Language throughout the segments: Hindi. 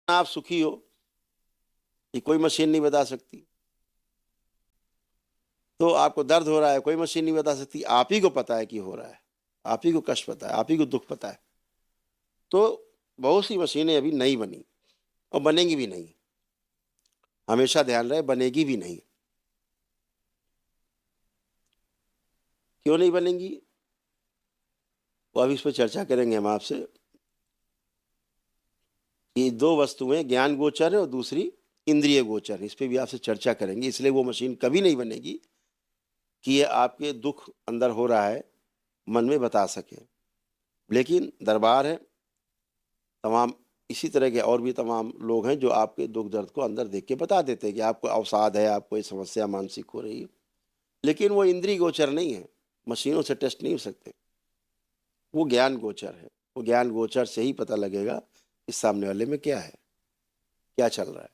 आप सुखी हो ये कोई मशीन नहीं बता सकती। तो आपको दर्द हो रहा है कोई मशीन नहीं बता सकती, आप ही को पता है कि हो रहा है, आप ही को कष्ट पता है, आप ही को दुख पता है। तो बहुत सी मशीनें अभी नहीं बनी और बनेंगी भी नहीं, हमेशा ध्यान रहे बनेगी भी नहीं। क्यों नहीं बनेंगी वो अभी इस पर चर्चा करेंगे हम आपसे। ये दो वस्तुएं ज्ञान गोचर है और दूसरी इंद्रिय गोचर है, इस पर भी आपसे चर्चा करेंगे। इसलिए वो मशीन कभी नहीं बनेगी कि ये आपके दुख अंदर हो रहा है मन में बता सके। लेकिन दरबार है, तमाम इसी तरह के और भी तमाम लोग हैं जो आपके दुख दर्द को अंदर देख के बता देते हैं कि आपको अवसाद है, आपको ये समस्या मानसिक हो रही है। लेकिन वो इंद्रिय गोचर नहीं है, मशीनों से टेस्ट नहीं हो सकते, वो ज्ञान गोचर है। वो ज्ञान गोचर से ही पता लगेगा इस सामने वाले में क्या है, क्या चल रहा है।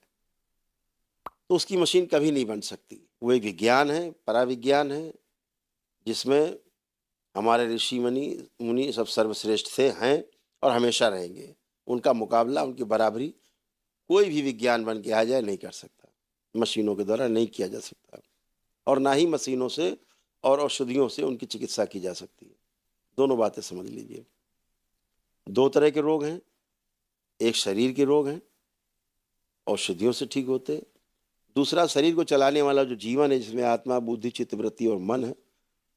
तो उसकी मशीन कभी नहीं बन सकती। वो एक विज्ञान है, पराविज्ञान है, जिसमें हमारे ऋषि मुनि मुनि सब सर्वश्रेष्ठ थे, हैं और हमेशा रहेंगे। उनका मुकाबला, उनकी बराबरी कोई भी विज्ञान बन के आ जाए नहीं कर सकता, मशीनों के द्वारा नहीं किया जा सकता। और ना ही मशीनों से और औषधियों से उनकी चिकित्सा की जा सकती है। दोनों बातें समझ लीजिए। दो तरह के रोग हैं, एक शरीर के रोग हैं, औषधियों से ठीक होते हैं। दूसरा शरीर को चलाने वाला जो जीवन है, जिसमें आत्मा बुद्धि चित्त वृत्ति और मन है,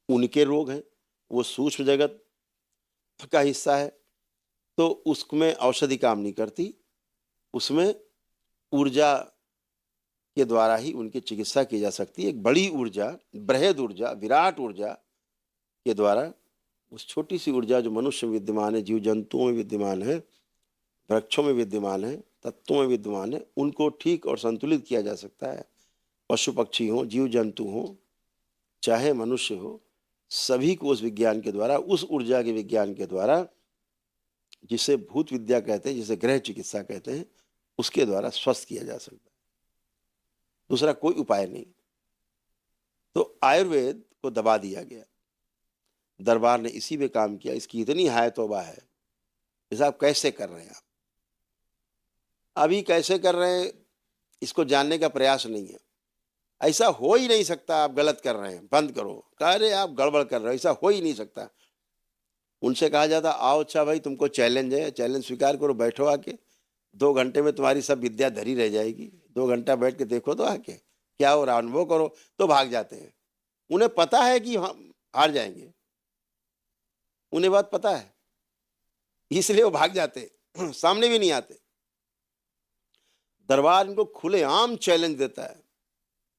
उनके रोग हैं। वो सूक्ष्म जगत का हिस्सा है, तो उसमें औषधि काम नहीं करती, उसमें ऊर्जा के द्वारा ही उनकी चिकित्सा की जा सकती है। एक बड़ी ऊर्जा, बृहद ऊर्जा, विराट ऊर्जा के द्वारा उस छोटी सी ऊर्जा जो मनुष्य में विद्यमान है, जीव जंतुओं में विद्यमान है, वृक्षों में विद्यमान है, तत्वों में विद्यमान है, उनको ठीक और संतुलित किया जा सकता है। पशु पक्षी हो, जीव जंतु हो, चाहे मनुष्य हो, सभी को उस विज्ञान के द्वारा, उस ऊर्जा के विज्ञान के द्वारा, जिसे भूत विद्या कहते हैं, जिसे गृह चिकित्सा कहते हैं, उसके द्वारा स्वस्थ किया जा सकता है। दूसरा कोई उपाय नहीं। तो आयुर्वेद को दबा दिया गया, दरबार ने इसी में काम किया। इसकी इतनी हाय तौबा है। साहब कैसे कर रहे हैं आप, अभी कैसे कर रहे हैं इसको जानने का प्रयास नहीं है। ऐसा हो ही नहीं सकता, आप गलत कर रहे हैं, बंद करो। कह रहे आप गड़बड़ कर रहे हो, ऐसा हो ही नहीं सकता। उनसे कहा जाता आओ अच्छा भाई तुमको चैलेंज है, चैलेंज स्वीकार करो, बैठो आके, 2 घंटे में तुम्हारी सब विद्या धरी रह जाएगी। 2 घंटा बैठ के देखो तो आके क्या हो रहा, अनुभव करो। तो भाग जाते हैं। उन्हें पता है कि हम हार जाएंगे, उन्हें बात पता है, इसलिए वो भाग जाते सामने भी नहीं आते। दरबार इनको खुलेआम चैलेंज देता है।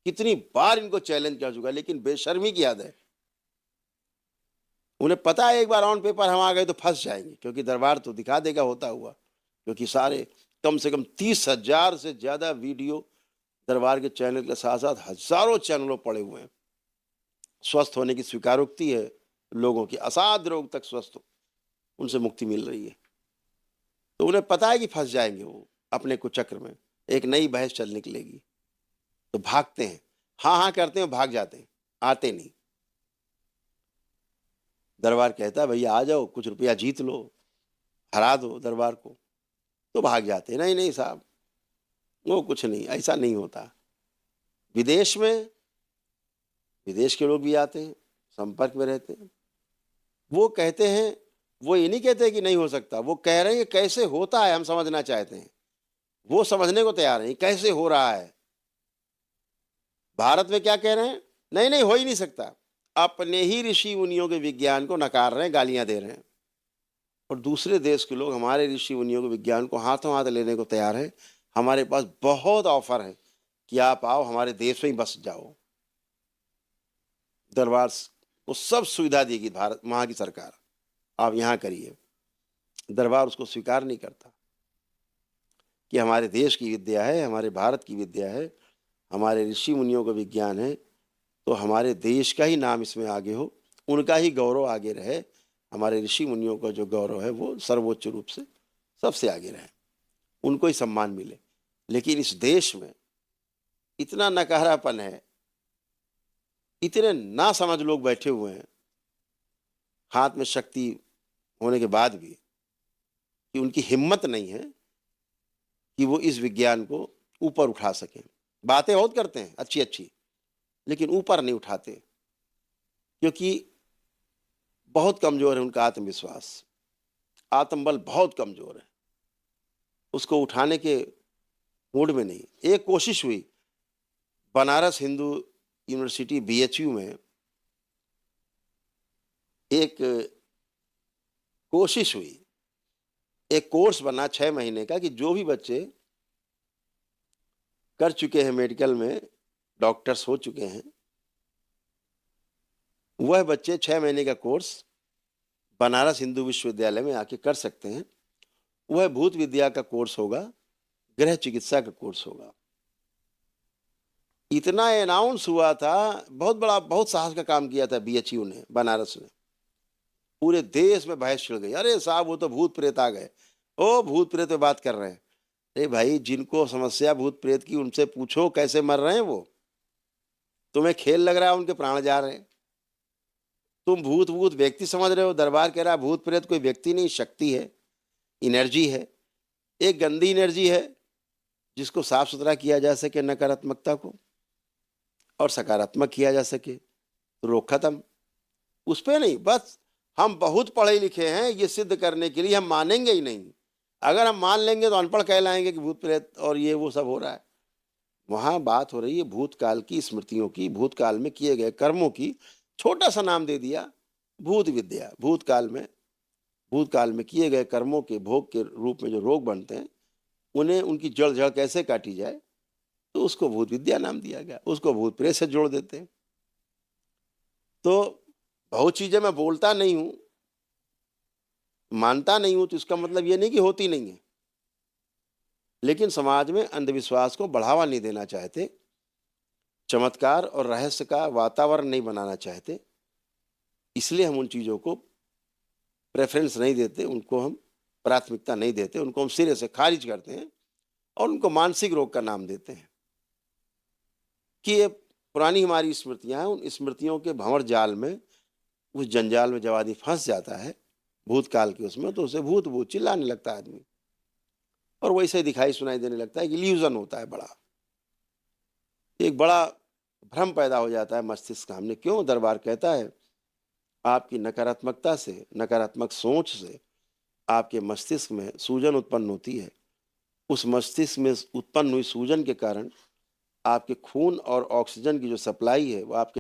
कितनी बार इनको चैलेंज कर चुका है, लेकिन बेशर्मी की याद है। उन्हें पता है एक बार ऑन पेपर हम आ गए तो फंस जाएंगे, क्योंकि दरबार तो दिखा देगा होता हुआ। क्योंकि सारे कम से कम 30,000 से ज्यादा वीडियो दरबार के चैनल के साथ साथ हजारों चैनलों पड़े हुए हैं। स्वस्थ होने की स्वीकारोक्ति है लोगों की, असाध्य रोग तक स्वस्थ हो, उनसे मुक्ति मिल रही है। तो उन्हें पता है कि फंस जाएंगे वो अपने कुचक्र में, एक नई बहस चल निकलेगी। तो भागते हैं, हाँ हाँ करते हैं, भाग जाते हैं, आते नहीं। दरबार कहता है भैया आ जाओ, कुछ रुपया जीत लो, हरा दो दरबार को। तो भाग जाते हैं, नहीं नहीं साहब वो कुछ नहीं, ऐसा नहीं होता। विदेश में, विदेश के लोग भी आते हैं, संपर्क में रहते हैं, वो कहते हैं, वो ये नहीं कहते कि नहीं हो सकता, वो कह रहे हैं कैसे होता है हम समझना चाहते हैं। वो समझने को तैयार नहीं कैसे हो रहा है। भारत में क्या कह रहे हैं, नहीं नहीं हो ही नहीं सकता। अपने ही ऋषि मुनियों के विज्ञान को नकार रहे हैं, गालियां दे रहे हैं। और दूसरे देश के लोग हमारे ऋषि मुनियों के विज्ञान को हाथों हाथ लेने को तैयार है। हमारे पास बहुत ऑफर है कि आप आओ हमारे देश में ही बस जाओ। दरबार को सब सुविधा देगी भारत, वहां की सरकार, आप यहाँ करिए। दरबार उसको स्वीकार नहीं करता कि हमारे देश की विद्या है, हमारे भारत की विद्या है, हमारे ऋषि मुनियों का विज्ञान है, तो हमारे देश का ही नाम इसमें आगे हो, उनका ही गौरव आगे रहे। हमारे ऋषि मुनियों का जो गौरव है वो सर्वोच्च रूप से सबसे आगे रहे, उनको ही सम्मान मिले। लेकिन इस देश में इतना नकारापन है, इतने ना समझ लोग बैठे हुए हैं, हाथ में शक्ति होने के बाद भी, कि उनकी हिम्मत नहीं है कि वो इस विज्ञान को ऊपर उठा सकें। बातें बहुत करते हैं अच्छी-अच्छी, लेकिन ऊपर नहीं उठाते, क्योंकि बहुत कमज़ोर है उनका आत्मविश्वास, आत्मबल बहुत कमज़ोर है, उसको उठाने के मूड में नहीं। एक कोशिश हुई, बनारस हिंदू यूनिवर्सिटी बीएचयू में एक कोशिश हुई, एक कोर्स बना 6 महीने का कि जो भी बच्चे कर चुके हैं मेडिकल में, डॉक्टर्स हो चुके हैं, वह बच्चे 6 महीने का कोर्स बनारस हिंदू विश्वविद्यालय में आके कर सकते हैं। वह भूत विद्या का कोर्स होगा, गृह चिकित्सा का कोर्स होगा। इतना अनाउंस हुआ था, बहुत बड़ा, बहुत साहस का काम किया था बीएचयू ने, बनारस ने। पूरे देश में बहस छिड़ गई, अरे साहब वो तो भूत प्रेत आ गए, ओ भूत प्रेत पे बात कर रहे हैं। अरे भाई, जिनको समस्या भूत प्रेत की उनसे पूछो कैसे मर रहे हैं वो। तुम्हें खेल लग रहा है उनके प्राण जा रहे हैं, तुम भूत भूत व्यक्ति समझ रहे हो। दरबार कह रहा है भूत प्रेत कोई व्यक्ति नहीं, शक्ति है, एनर्जी है, एक गंदी एनर्जी है जिसको साफ सुथरा किया जा सके, नकारात्मकता को, और सकारात्मक किया जा सके, तो रोग खत्म। उस पे नहीं, बस हम बहुत पढ़े लिखे हैं ये सिद्ध करने के लिए हम मानेंगे ही नहीं। अगर हम मान लेंगे तो अनपढ़ कहलाएंगे कि भूत प्रेत और ये वो सब हो रहा है। वहां बात हो रही है भूतकाल की स्मृतियों की, भूतकाल में किए गए कर्मों की। छोटा सा नाम दे दिया, भूत विद्या। भूतकाल में किए गए कर्मों के भोग के रूप में जो रोग बनते हैं, उन्हें उनकी जड़ जड़ कैसे काटी जाए, तो उसको भूत विद्या नाम दिया गया। उसको भूत प्रेत से जोड़ देते हैं। तो बहुत चीजें मैं बोलता नहीं हूं, मानता नहीं हूं, तो इसका मतलब ये नहीं कि होती नहीं है, लेकिन समाज में अंधविश्वास को बढ़ावा नहीं देना चाहते, चमत्कार और रहस्य का वातावरण नहीं बनाना चाहते, इसलिए हम उन चीजों को प्रेफरेंस नहीं देते, उनको हम प्राथमिकता नहीं देते, उनको हम सिरे से खारिज करते हैं और उनको मानसिक रोग का नाम देते हैं कि ये पुरानी हमारी स्मृतियां हैं। उन स्मृतियों के भंवर जाल में, उस जंजाल में जब आदमी फंस जाता है भूतकाल के उसमें, तो उसे भूत भूत चिल्लाने लगता है आदमी, और वैसे दिखाई सुनाई देने लगता है कि इल्यूजन होता है बड़ा, एक बड़ा भ्रम पैदा हो जाता है मस्तिष्क का। हमने क्यों, दरबार कहता है आपकी नकारात्मकता से, नकारात्मक सोच से आपके मस्तिष्क में सूजन उत्पन्न होती है। उस मस्तिष्क में उत्पन्न हुई सूजन के कारण आपके खून और ऑक्सीजन की जो सप्लाई है वो आपके